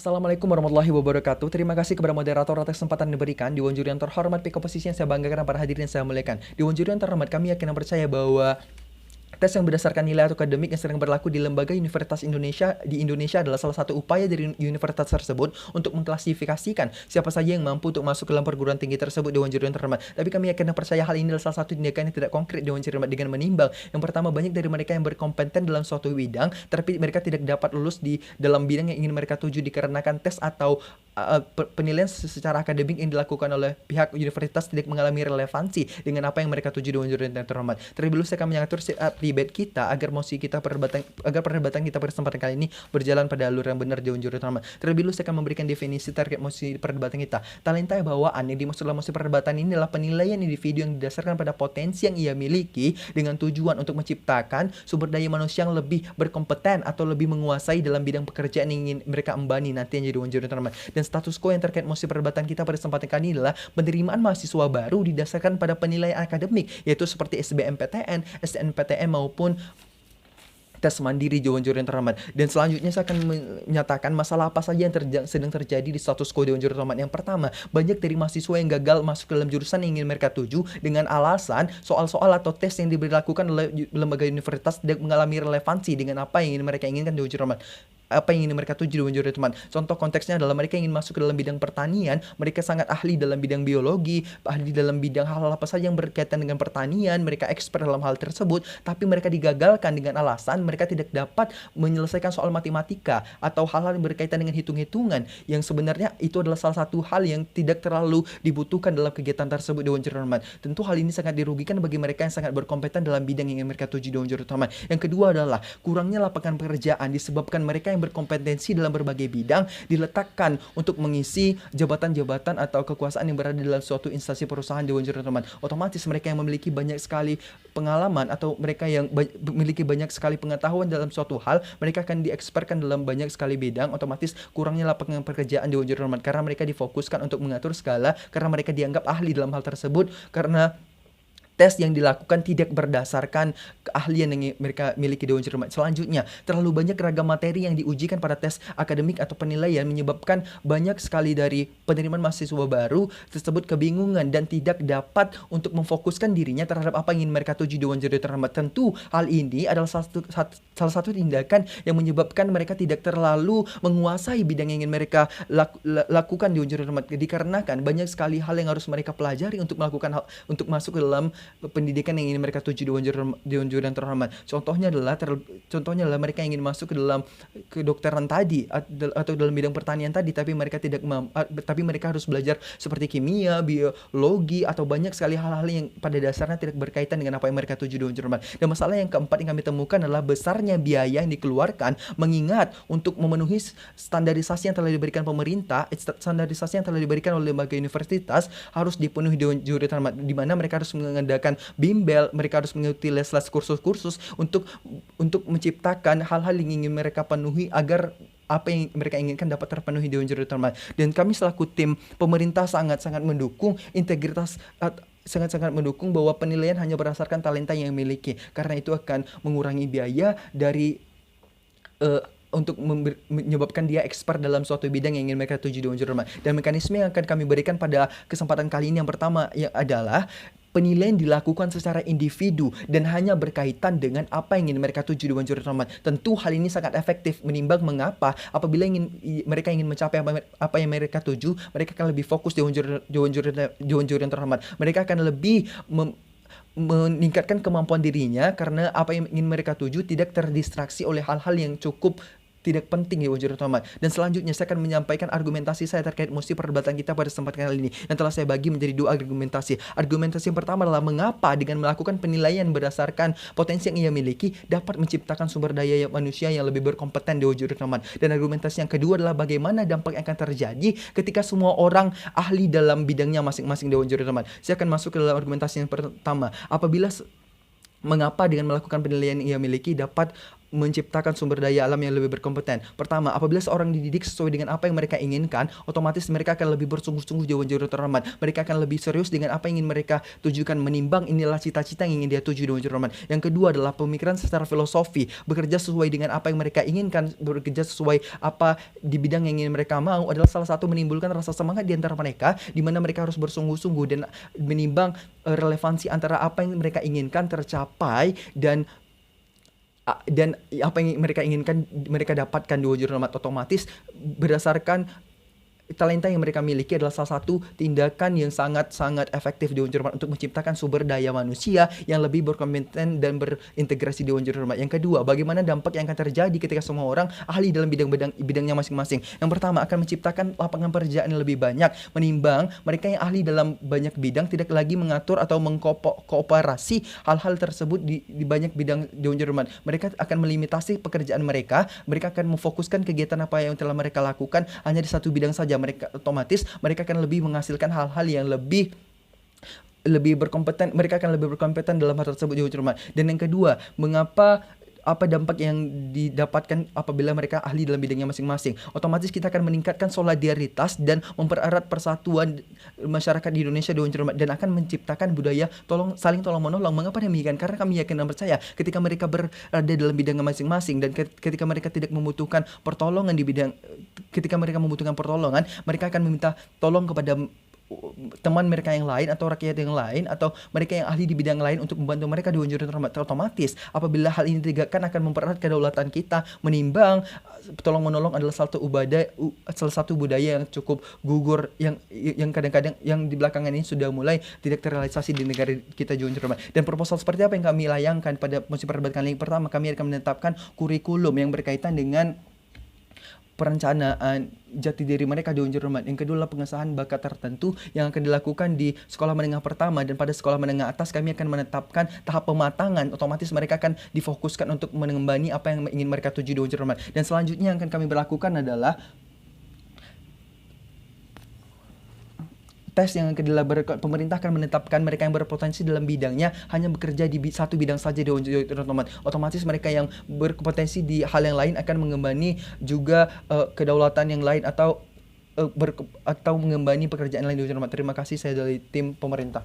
Assalamualaikum warahmatullahi wabarakatuh. Terima kasih kepada moderator atas kesempatan yang diberikan. Dewan Juri yang terhormat, pick posisi yang saya banggakan, para hadirin yang saya muliakan. Dewan Juri yang terhormat, kami yakin dan percaya bahwa tes yang berdasarkan nilai atau akademik yang sering berlaku di lembaga Universitas Indonesia di Indonesia adalah salah satu upaya dari universitas tersebut untuk mengklasifikasikan siapa saja yang mampu untuk masuk ke dalam perguruan tinggi tersebut. Dewan Juri yang terhormat. Tapi kami yakin dan percaya hal ini adalah salah satu tindakan yang tidak konkret Dewan Juri yang terhormat dengan menimbang. Yang pertama, banyak dari mereka yang berkompeten dalam suatu bidang, tapi mereka tidak dapat lulus di dalam bidang yang ingin mereka tuju dikarenakan tes atau penilaian secara akademik yang dilakukan oleh pihak universitas tidak mengalami relevansi dengan apa yang mereka tuju. Dewan Juri yang terhormat. Terlebih dahulu saya akan mengatur debate kita agar perdebatan kita pada kesempatan kali ini berjalan pada alur yang benar. Dewan Juri terhormat. Terlebih dahulu saya akan memberikan definisi terkait mosi perdebatan kita. Talenta bawaan yang dimaksud dalam mosi perdebatan ini adalah penilaian individu yang didasarkan pada potensi yang ia miliki dengan tujuan untuk menciptakan sumber daya manusia yang lebih berkompeten atau lebih menguasai dalam bidang pekerjaan yang ingin mereka embani nantinya. Dewan Juri terhormat. Dan status quo yang terkait mosi perdebatan kita pada kesempatan kali ini adalah penerimaan mahasiswa baru didasarkan pada penilaian akademik, yaitu seperti SBMPTN, SNPTN maupun tes mandiri. Dewan Juri yang terhormat. Dan selanjutnya saya akan menyatakan masalah apa saja yang sedang terjadi di status quo. Dewan Juri yang terhormat. Yang pertama, banyak dari mahasiswa yang gagal masuk ke dalam jurusan yang ingin mereka tuju dengan alasan soal-soal atau tes yang dilakukan oleh lembaga universitas tidak mengalami relevansi dengan apa yang ingin mereka inginkan. Dewan Juri yang terhormat. Apa yang ingin mereka tuju. Dewan Juri teman. Contoh konteksnya adalah mereka ingin masuk ke dalam bidang pertanian, mereka sangat ahli dalam bidang biologi, ahli dalam bidang hal-hal apa saja yang berkaitan dengan pertanian, mereka expert dalam hal tersebut, tapi mereka digagalkan dengan alasan mereka tidak dapat menyelesaikan soal matematika atau hal-hal yang berkaitan dengan hitung-hitungan, yang sebenarnya itu adalah salah satu hal yang tidak terlalu dibutuhkan dalam kegiatan tersebut. Dewan Juri teman. Tentu hal ini sangat dirugikan bagi mereka yang sangat berkompeten dalam bidang yang ingin mereka tuju. Dewan Juri teman. Yang kedua adalah kurangnya lapangan pekerjaan disebabkan mereka yang berkompetensi dalam berbagai bidang diletakkan untuk mengisi jabatan-jabatan atau kekuasaan yang berada dalam suatu instansi perusahaan. Dewan Juri teman. Otomatis mereka yang memiliki banyak sekali pengalaman atau mereka yang memiliki banyak sekali pengetahuan dalam suatu hal, mereka akan diekspertkan dalam banyak sekali bidang. Otomatis kurangnya lapangan pekerjaan. Dewan Juri teman. Karena mereka difokuskan untuk mengatur skala, karena mereka dianggap ahli dalam hal tersebut, karena tes yang dilakukan tidak berdasarkan keahlian yang mereka miliki. Dewan Juri. Selanjutnya, terlalu banyak ragam materi yang diujikan pada tes akademik atau penilaian menyebabkan banyak sekali dari penerimaan mahasiswa baru tersebut kebingungan dan tidak dapat untuk memfokuskan dirinya terhadap apa yang ingin mereka tuju. Dewan Juri terhormat. Tentu hal ini adalah salah satu tindakan yang menyebabkan mereka tidak terlalu menguasai bidang yang ingin mereka lakukan. Dewan Juri terhormat. Dikarenakan banyak sekali hal yang harus mereka pelajari untuk melakukan hal, untuk masuk ke dalam pendidikan yang ingin mereka tuju. Dewan Juri yang terhormat. Contohnya adalah mereka ingin masuk ke dalam kedokteran tadi atau dalam bidang pertanian tadi, tapi mereka tapi mereka harus belajar seperti kimia, biologi atau banyak sekali hal-hal yang pada dasarnya tidak berkaitan dengan apa yang mereka tuju. Dewan Juri. Dan masalah yang keempat yang kami temukan adalah besarnya biaya yang dikeluarkan, mengingat untuk memenuhi standarisasi yang telah diberikan pemerintah, standarisasi yang telah diberikan oleh lembaga universitas harus dipenuhi. Dewan Juri terhormat. Di mana mereka harus mengadakan bimbel, mereka harus mengikuti les-les kursus-kursus untuk menciptakan hal-hal yang ingin mereka penuhi agar apa yang mereka inginkan dapat terpenuhi. Dewan Juri terhormat. Dan kami selaku tim pemerintah sangat-sangat mendukung integritas, sangat-sangat mendukung bahwa penilaian hanya berdasarkan talenta yang dimiliki, karena itu akan mengurangi biaya dari untuk menyebabkan dia expert dalam suatu bidang yang ingin mereka tuju. Dewan Juri. Dan mekanisme yang akan kami berikan pada kesempatan kali ini yang pertama adalah penilaian dilakukan secara individu dan hanya berkaitan dengan apa yang ingin mereka tuju. Dewan Juri terhormat. Tentu hal ini sangat efektif menimbang mengapa apabila mereka ingin mencapai apa yang mereka tuju, mereka akan lebih fokus. Dewan Juri yang terhormat. Mereka akan lebih meningkatkan kemampuan dirinya karena apa yang ingin mereka tuju tidak terdistraksi oleh hal-hal yang cukup tidak penting. Dewan Juri terhormat. Dan selanjutnya saya akan menyampaikan argumentasi saya terkait mosi perdebatan kita pada kesempatan kali ini yang telah saya bagi menjadi dua argumentasi. Argumentasi yang pertama adalah mengapa dengan melakukan penilaian berdasarkan potensi yang ia miliki dapat menciptakan sumber daya manusia yang lebih berkompeten. Dewan Juri terhormat. Dan argumentasi yang kedua adalah bagaimana dampak yang akan terjadi ketika semua orang ahli dalam bidangnya masing-masing. Dewan Juri terhormat. Saya akan masuk ke dalam argumentasi yang pertama. Mengapa dengan melakukan penilaian yang ia miliki dapat menciptakan sumber daya alam yang lebih berkompeten. Pertama, apabila seorang dididik sesuai dengan apa yang mereka inginkan, otomatis mereka akan lebih bersungguh-sungguh Dewan Juri Terhormat. Mereka akan lebih serius dengan apa yang ingin mereka tujukan, menimbang inilah cita-cita yang ingin dia tuju Dewan Juri Terhormat. Yang kedua adalah pemikiran secara filosofi, bekerja sesuai dengan apa yang mereka inginkan, bekerja sesuai apa di bidang yang ingin mereka mau adalah salah satu menimbulkan rasa semangat di antara mereka, di mana mereka harus bersungguh-sungguh dan menimbang relevansi antara apa yang mereka inginkan tercapai dan apa yang mereka inginkan mereka dapatkan di wujud rahmat. Otomatis berdasarkan talenta yang mereka miliki adalah salah satu tindakan yang sangat-sangat efektif di Dewan untuk menciptakan sumber daya manusia yang lebih berkompeten dan berintegrasi di Dewan. Yang kedua, bagaimana dampak yang akan terjadi ketika semua orang ahli dalam bidangnya masing-masing. Yang pertama, akan menciptakan lapangan pekerjaan yang lebih banyak, menimbang mereka yang ahli dalam banyak bidang tidak lagi mengatur atau mengkooperasi hal-hal tersebut di banyak bidang Dewan. Mereka akan melimitasi pekerjaan mereka akan memfokuskan kegiatan apa yang telah mereka lakukan hanya di satu bidang saja. Mereka akan lebih menghasilkan hal-hal yang lebih berkompeten. Mereka akan lebih berkompeten dalam hal tersebut di Jerman. Dan yang kedua, apa dampak yang didapatkan apabila mereka ahli dalam bidangnya masing-masing? Otomatis kita akan meningkatkan solidaritas dan mempererat persatuan masyarakat di Indonesia dan akan menciptakan budaya saling tolong menolong. Mengapa demikian? Karena kami yakin dan percaya ketika mereka berada dalam bidangnya masing-masing dan ketika mereka tidak membutuhkan pertolongan ketika mereka membutuhkan pertolongan, mereka akan meminta tolong kepada teman mereka yang lain atau rakyat yang lain atau mereka yang ahli di bidang lain untuk membantu mereka di Dewan Terhormat. Otomatis apabila hal ini ditegakkan akan mempererat kedaulatan kita, menimbang tolong menolong adalah salah satu budaya yang cukup gugur yang kadang-kadang yang di belakangan ini sudah mulai tidak terrealisasi di negara kita Dewan Terhormat. Dan proposal seperti apa yang kami layangkan pada musim perdebatan kali ini? Pertama, kami akan menetapkan kurikulum yang berkaitan dengan perencanaan jati diri mereka di Dewan Terhormat. Yang kedua adalah pengesahan bakat tertentu yang akan dilakukan di sekolah menengah pertama, dan pada sekolah menengah atas kami akan menetapkan tahap pematangan. Otomatis mereka akan difokuskan untuk mengembani apa yang ingin mereka tuju di Dewan Terhormat. Dan selanjutnya yang akan kami berlakukan adalah tes yang akan dilakukan. Pemerintah akan menetapkan mereka yang berpotensi dalam bidangnya hanya bekerja di satu bidang saja di Dewan. Otomatis mereka yang berkompetensi di hal yang lain akan mengembani juga kedaulatan yang lain atau mengembani pekerjaan lain di Dewan. Terima kasih, saya dari tim pemerintah.